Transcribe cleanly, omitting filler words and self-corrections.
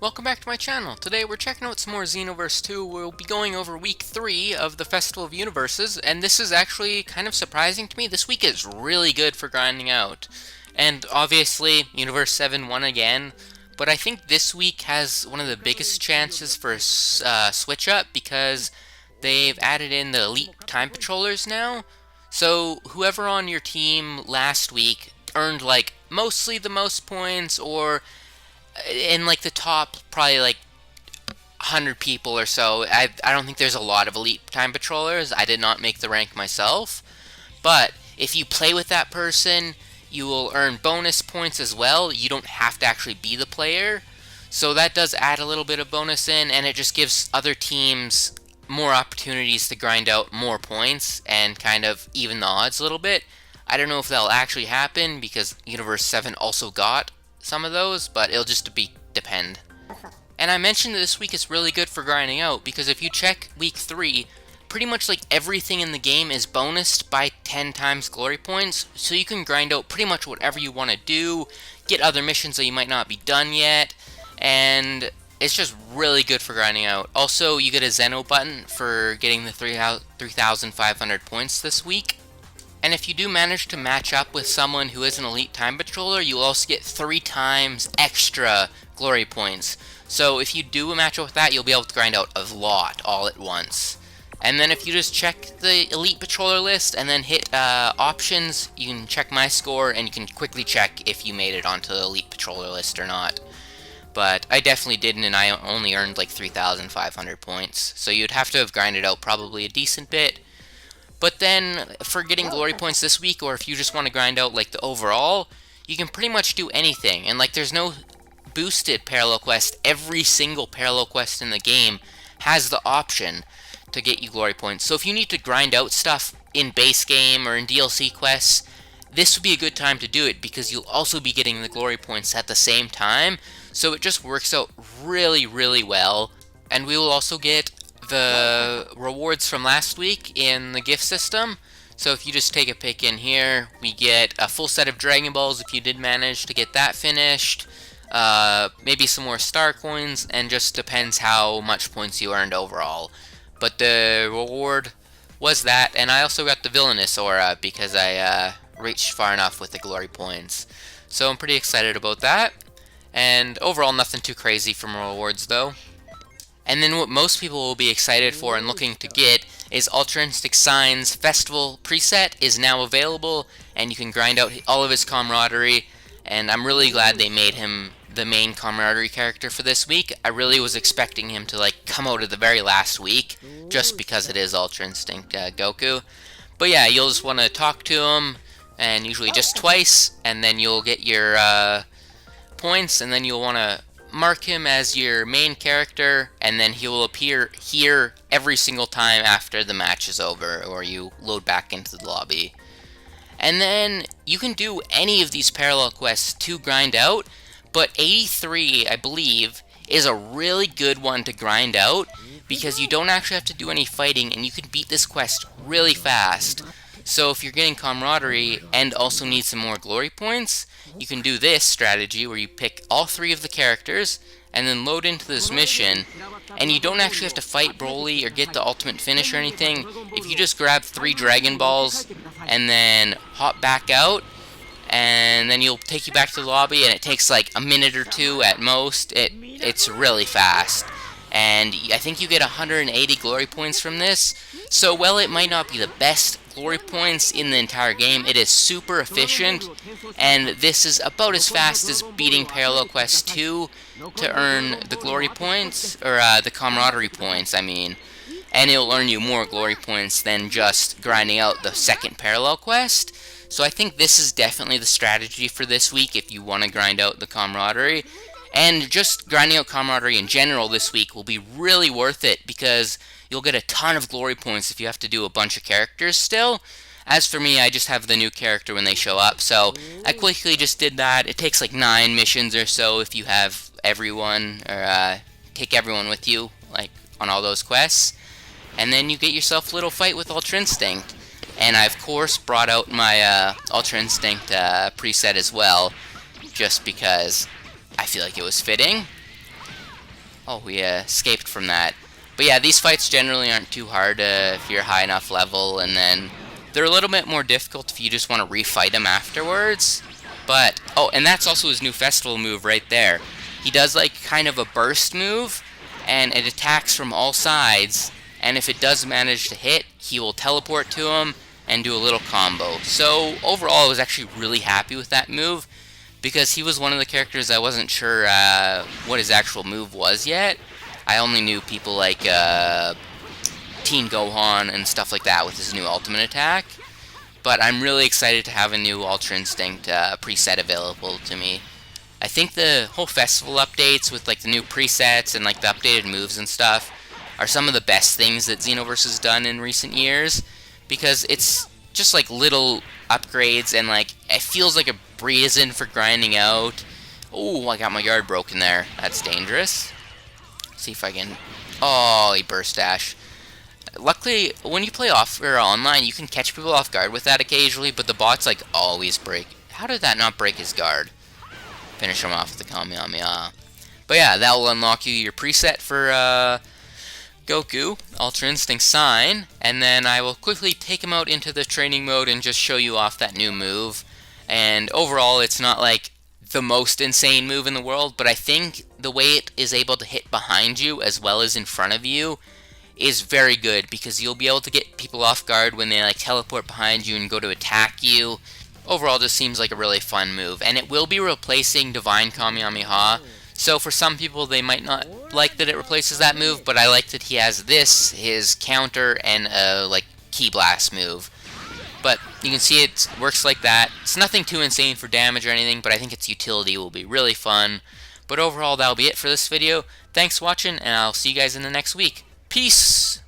Welcome back to my channel. Today we're checking out some more Xenoverse 2. We'll be going over week 3 of the Festival of Universes, and this is actually kind of surprising to me. This week is really good for grinding out. And obviously, Universe 7 won again, but I think this week has one of the biggest chances for a switch up because they've added in the Elite Time Patrollers now. So whoever on your team last week earned like mostly the most points, or in like the top probably like 100 people or so. I don't think there's a lot of Elite Time Patrollers. I did not make the rank myself, but if you play with that person, you will earn bonus points as well. You don't have to actually be the player, so that does add a little bit of bonus in, and it just gives other teams more opportunities to grind out more points and kind of even the odds a little bit. I don't know if that'll actually happen because Universe 7 also got some of those, but it'll just depend. And I mentioned that this week is really good for grinding out because if you check week 3, pretty much like everything in the game is bonused by 10 times glory points, so you can grind out pretty much whatever you want to do, get other missions that you might not be done yet, and it's just really good for grinding out. Also, you get a Xeno button for getting the 3,500 points this week. And if you do manage to match up with someone who is an Elite Time Patroller, you'll also get 3 times extra glory points. So if you do a match up with that, you'll be able to grind out a lot all at once. And then if you just check the Elite Patroller list and then hit options, you can check my score and you can quickly check if you made it onto the Elite Patroller list or not. But I definitely didn't, and I only earned like 3,500 points. So you'd have to have grinded out probably a decent bit. But then, for getting glory points this week, or if you just want to grind out like the overall, you can pretty much do anything. And like, there's no boosted parallel quest. Every single parallel quest in the game has the option to get you glory points. So if you need to grind out stuff in base game or in DLC quests, this would be a good time to do it because you'll also be getting the glory points at the same time. So it just works out really, really well. And we will also get the rewards from last week in the gift system. So if you just take a pick in here, we get a full set of Dragon Balls if you did manage to get that finished, maybe some more star coins, and just depends how much points you earned overall. But the reward was that, and I also got the Villainous Aura because I reached far enough with the glory points. So I'm pretty excited about that, and overall nothing too crazy from rewards though. And then what most people will be excited for and looking to get is Ultra Instinct Sign's Festival preset is now available, and you can grind out all of his camaraderie, and I'm really glad they made him the main camaraderie character for this week. I really was expecting him to like come out at the very last week, just because it is Ultra Instinct Goku. But yeah, you'll just want to talk to him, and usually just twice, and then you'll get your points, and then you'll want to mark him as your main character, and then he will appear here every single time after the match is over or you load back into the lobby. And then you can do any of these parallel quests to grind out, but 83, I believe, is a really good one to grind out because you don't actually have to do any fighting and you can beat this quest really fast. So if you're getting camaraderie and also need some more glory points, you can do this strategy where you pick all 3 of the characters and then load into this mission, and you don't actually have to fight Broly or get the ultimate finish or anything. If you just grab 3 Dragon Balls and then hop back out, and then you'll take you back to the lobby, and it takes like a minute or 2 at most. It's really fast. And I think you get 180 glory points from this. So while it might not be the best glory points in the entire game, it is super efficient, and this is about as fast as beating Parallel Quest 2 to earn the glory points, or the camaraderie points, I mean. And it'll earn you more glory points than just grinding out the second Parallel Quest. So I think this is definitely the strategy for this week if you want to grind out the camaraderie. And just grinding out camaraderie in general this week will be really worth it because you'll get a ton of glory points if you have to do a bunch of characters still. As for me, I just have the new character when they show up, so I quickly just did that. It takes like 9 missions or so if you have everyone, or take everyone with you, like on all those quests. And then you get yourself a little fight with Ultra Instinct. And I, of course, brought out my Ultra Instinct preset as well, just because I feel like it was fitting. Oh, we escaped from that. But yeah, these fights generally aren't too hard if you're high enough level, and then they're a little bit more difficult if you just want to refight them afterwards. But, oh, and that's also his new festival move right there. He does like kind of a burst move, and it attacks from all sides, and if it does manage to hit, he will teleport to him and do a little combo. So overall, I was actually really happy with that move, because he was one of the characters I wasn't sure what his actual move was yet. I only knew people like Teen Gohan and stuff like that with his new ultimate attack. But I'm really excited to have a new Ultra Instinct preset available to me. I think the whole festival updates with like the new presets and like the updated moves and stuff are some of the best things that Xenoverse has done in recent years, because it's just like little upgrades and like it feels like a breeze in for grinding out. Oh, I got my guard broken there. That's dangerous. See if I can... Oh, he burst dash. Luckily, when you play off or online, you can catch people off guard with that occasionally, but the bots like always break. How did that not break his guard? Finish him off with the Kamehameha. But yeah, that will unlock you your preset for Goku, Ultra Instinct Sign, and then I will quickly take him out into the training mode and just show you off that new move. And overall, it's not like the most insane move in the world, but I think the way it is able to hit behind you as well as in front of you is very good, because you'll be able to get people off guard when they like teleport behind you and go to attack you. Overall, this seems like a really fun move, and it will be replacing Divine Kamehameha. So for some people, they might not like that it replaces that move, but I like that he has this, his counter, and a like Ki Blast move. But you can see it works like that. It's nothing too insane for damage or anything, but I think its utility will be really fun. But overall, that'll be it for this video. Thanks for watching, and I'll see you guys in the next week. Peace!